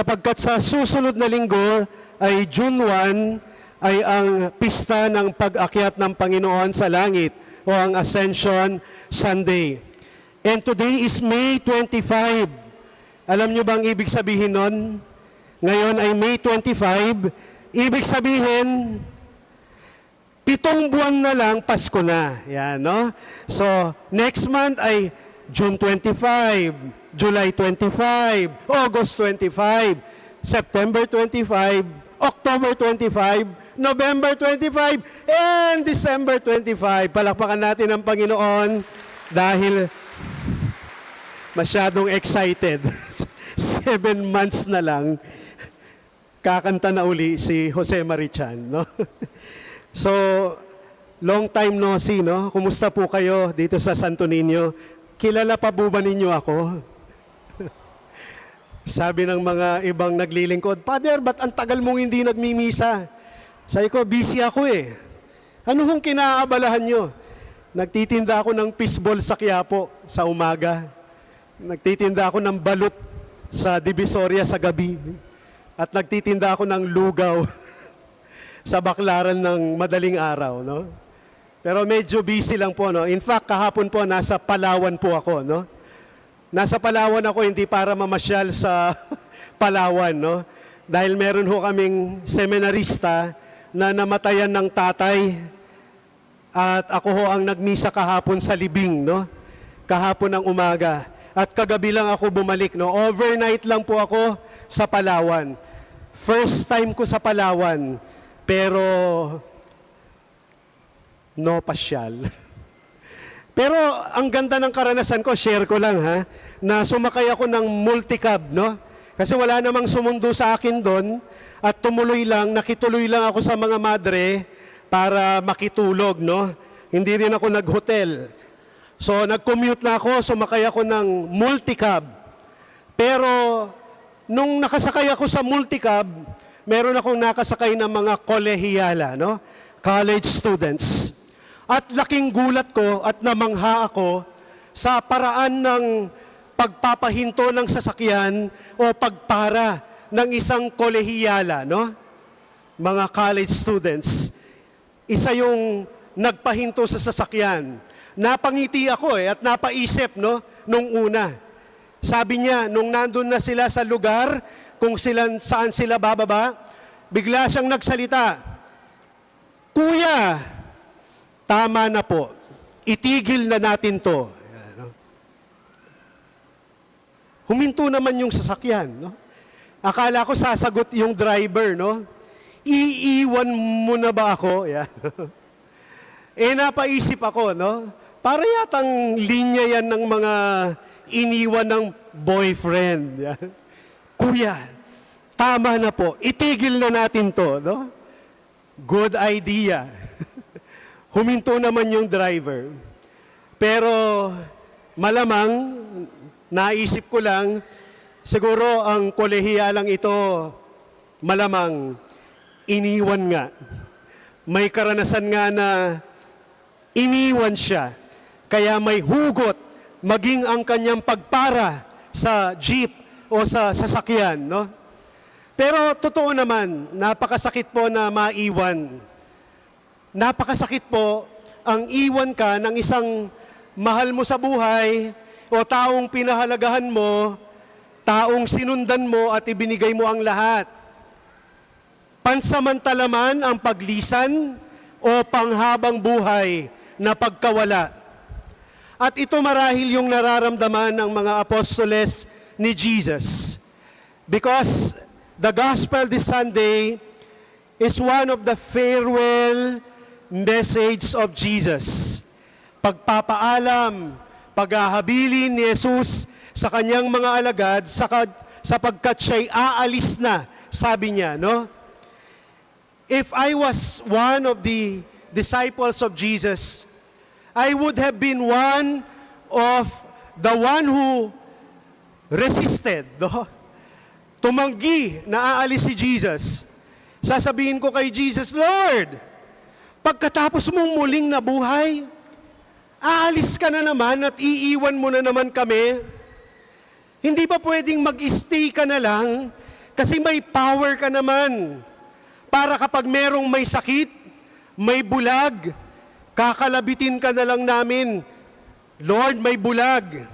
sapagkat sa susunod na linggo ay June 1 ay ang pista ng pag-akyat ng Panginoon sa langit o ang Ascension Sunday. And today is May 25. Alam nyo bang ibig sabihin nun? Ngayon ay May 25. Ibig sabihin, 7 buwan na lang, Pasko na. Yan, no? So, next month ay June 25, July 25, August 25, September 25, October 25, November 25, and December 25. Palakpakan natin ang Panginoon dahil masyadong excited. 7 months na lang, kakanta na uli si Jose Marichan, no? So, long time no see, no? Kumusta po kayo dito sa Santo Niño? Kilala pa po ba ninyo ako? Sabi ng mga ibang naglilingkod, Father, ba't ang tagal mong hindi nagmimisa? Sabi ko, busy ako eh. Ano hong kinaabalahan nyo? Nagtitinda ako ng fishball sa Quiapo sa umaga. Nagtitinda ako ng balut sa Divisoria sa gabi. At nagtitinda ako ng lugaw sa Baklaran ng madaling araw, no? Pero medyo busy lang po, no? In fact, kahapon po, nasa Palawan po ako, no? Nasa Palawan ako, hindi para mamasyal sa Palawan, no? Dahil meron ho kaming seminarista na namatayan ng tatay at ako ho ang nagmisa kahapon sa Libing, no? Kahapon ng umaga. At kagabi lang ako bumalik, no? Overnight lang po ako sa Palawan. First time ko sa Palawan. Pero, no pasyal. Pero, ang ganda ng karanasan ko, share ko lang ha, na sumakay ako ng multicab, no? Kasi wala namang sumundo sa akin doon, at nakituloy lang ako sa mga madre para makitulog, no? Hindi rin ako nag-hotel. So, nag-commute na ako, sumakay ako ng multicab. Pero, nung nakasakay ako sa multicab, meron akong nakasakay ng mga kolehiyala, no? College students. At laking gulat ko at namangha ako sa paraan ng pagpapahinto ng sasakyan o pagpara ng isang kolehiyala, no? Mga college students. Isa yung nagpahinto sa sasakyan. Napangiti ako at napaisip, no? Nung una. Sabi niya, nung nandun na sila sa lugar, kung saan sila bababa, bigla siyang nagsalita, Kuya, tama na po, itigil na natin to. Huminto naman yung sasakyan, no? Akala ko sasagot yung driver, no? Iiwan mo na ba ako? Napaisip ako, no? Para yatang linya yan ng mga iniwan ng boyfriend. Kuya, tama na po. Itigil na natin to, no? Good idea. Huminto naman yung driver. Pero malamang, naisip ko lang, siguro ang kolehiyalang ito, malamang, iniwan nga. May karanasan nga na iniwan siya. Kaya may hugot, maging ang kanyang pagpara sa jeep o sa sasakyan, no? Pero totoo naman, napakasakit po na maiwan. Napakasakit po ang iwan ka ng isang mahal mo sa buhay o taong pinahalagahan mo, taong sinundan mo at ibinigay mo ang lahat. Pansamantala man ang paglisan o panghabang buhay na pagkawala. At ito marahil yung nararamdaman ng mga apostoles ni Jesus. Because the gospel this Sunday is one of the farewell message of Jesus. Pagpapaalam, paghahabilin ni Jesus sa kanyang mga alagad sapagkat siya'y aalis na, sabi niya, no? If I was one of the disciples of Jesus, I would have been one of the one who resisted, no? Tumanggi na aalis si Jesus. Sasabihin ko kay Jesus, Lord, pagkatapos mong muling nabuhay, aalis ka na naman at iiwan mo na naman kami. Hindi ba pwedeng mag-stay ka na lang Kasi may power ka naman para kapag merong may sakit, may bulag, kakalabitin ka na lang namin. Lord, may bulag.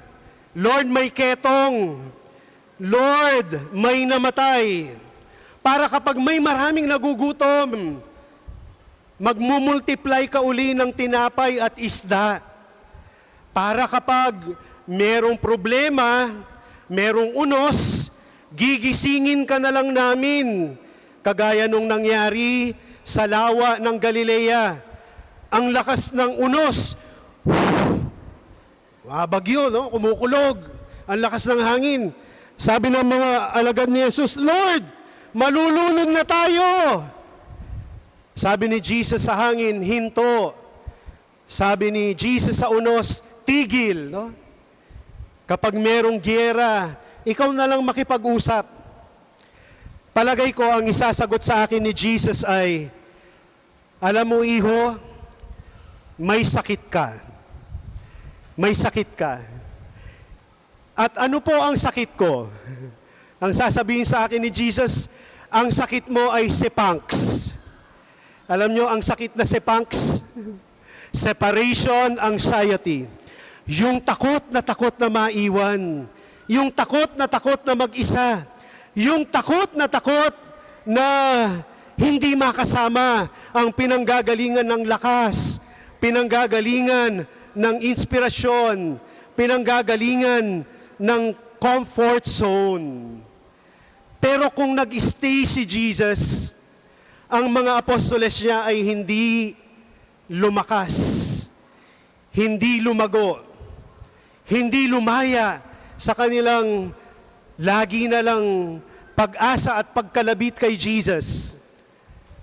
Lord, may ketong. Lord, may namatay. Para kapag may maraming nagugutom, magmumultiply ka uli ng tinapay at isda. Para kapag merong problema, merong unos, gigisingin ka na lang namin. Kagaya nung nangyari sa lawa ng Galilea. Ang lakas ng unos. Bagyo, no? Kumukulog. Ang lakas ng hangin. Sabi ng mga alagad ni Jesus, Lord, malulunod na tayo. Sabi ni Jesus sa hangin, hinto. Sabi ni Jesus sa unos, tigil. No? Kapag merong giyera, ikaw na lang makipag-usap. Palagay ko ang isasagot sa akin ni Jesus ay, alam mo iho, may sakit ka. May sakit ka. At ano po ang sakit ko? Ang sasabihin sa akin ni Jesus, ang sakit mo ay sepanks. Alam nyo, ang sakit na sepanks? Separation anxiety. Yung takot na maiwan. Yung takot na mag-isa. Yung takot na hindi makasama ang pinanggagalingan ng lakas, pinanggagalingan ng inspirasyon, pinanggagalingan ng comfort zone. Pero kung nag-stay si Jesus, ang mga apostoles niya ay hindi lumakas, hindi lumago, hindi lumaya sa kanilang lagi na lang pag-asa at pagkalabit kay Jesus.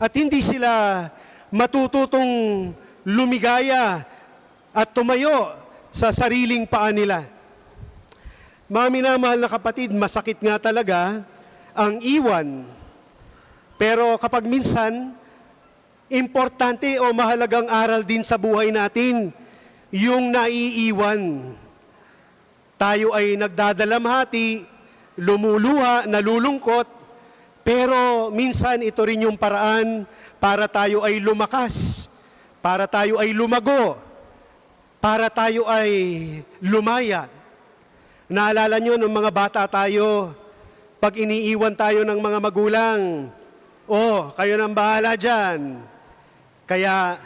At hindi sila matututong lumigaya at tumayo sa sariling paa nila. Mga minamahal na kapatid, masakit nga talaga ang iwan. Pero kapag minsan, importante o mahalagang aral din sa buhay natin, yung naiiwan. Tayo ay nagdadalamhati, lumuluha, nalulungkot, pero minsan ito rin yung paraan para tayo ay lumakas, para tayo ay lumago, para tayo ay lumaya. Naalala nyo nung mga bata tayo, pag iniiwan tayo ng mga magulang, kayo nang bahala dyan. Kaya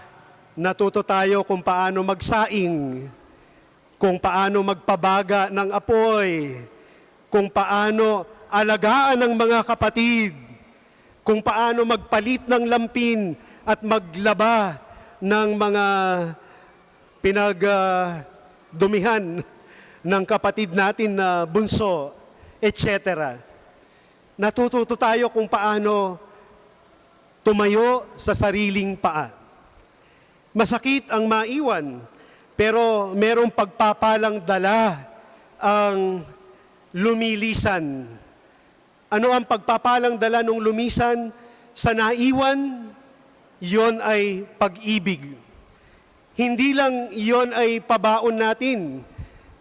natuto tayo kung paano magsaing, kung paano magpabaga ng apoy, kung paano alagaan ng mga kapatid, kung paano magpalit ng lampin at maglaba ng mga pinagdumihan ng kapatid natin na bunso, etc. Natututo tayo kung paano tumayo sa sariling paa. Masakit ang maiwan, pero merong pagpapalang dala ang lumilisan. Ano ang pagpapalang dala ng lumisan? Sa naiwan, yon ay pag-ibig. Hindi lang yon ay pabaon natin.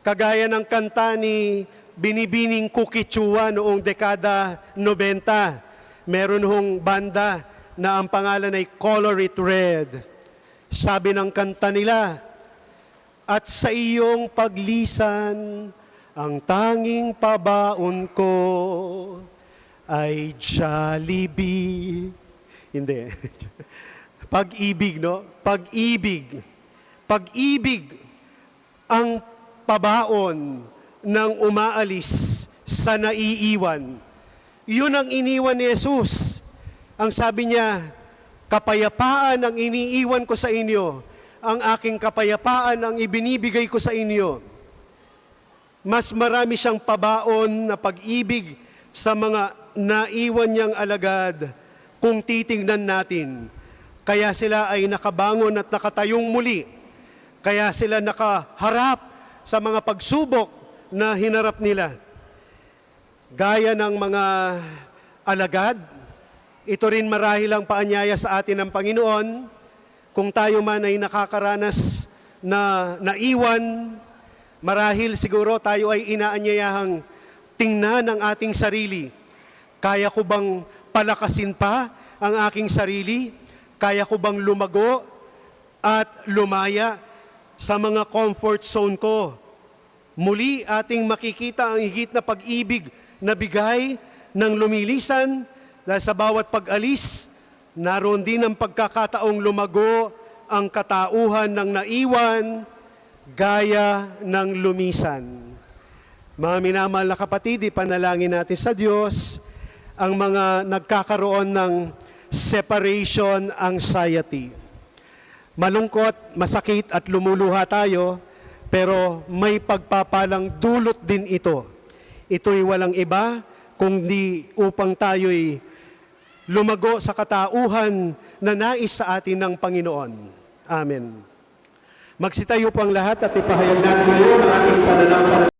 Kagaya ng kanta ni Binibining Kukichua noong dekada 90. Meron hong banda na ang pangalan ay Color It Red. Sabi ng kanta nila, at sa iyong paglisan, ang tanging pabaon ko ay Jollibee. Hindi. Pag-ibig, no? Pag-ibig. Pag-ibig ang pabaon ng umaalis sa naiiwan. Yun ang iniwan ni Jesus. Ang sabi niya, kapayapaan ang iniiwan ko sa inyo. Ang aking kapayapaan ang ibinibigay ko sa inyo. Mas marami siyang pabaon na pag-ibig sa mga naiwan niyang alagad kung titingnan natin. Kaya sila ay nakabangon at nakatayong muli. Kaya sila nakaharap sa mga pagsubok na hinarap nila. Gaya ng mga alagad, ito rin marahil ang paanyaya sa atin ng Panginoon. Kung tayo man ay nakakaranas na naiwan, marahil siguro tayo ay inaanyayahang tingnan ang ating sarili. Kaya ko bang palakasin pa ang aking sarili? Kaya ko bang lumago at lumaya sa mga comfort zone ko? Muli ating makikita ang higit na pag-ibig na bigay ng lumilisan dahil sa bawat pag-alis, naroon din ang pagkakataong lumago ang katauhan ng naiwan gaya ng lumisan. Mga minamahal na kapatid, ipanalangin natin sa Diyos ang mga nagkakaroon ng separation anxiety. Malungkot, masakit at lumuluha tayo, pero may pagpapalang dulot din ito. Ito'y walang iba kundi upang tayo'y lumago sa katauhan na nais sa atin ng Panginoon. Amen. Magsitayo po ang lahat at ipahayag natin ngayon ang ating panalangin.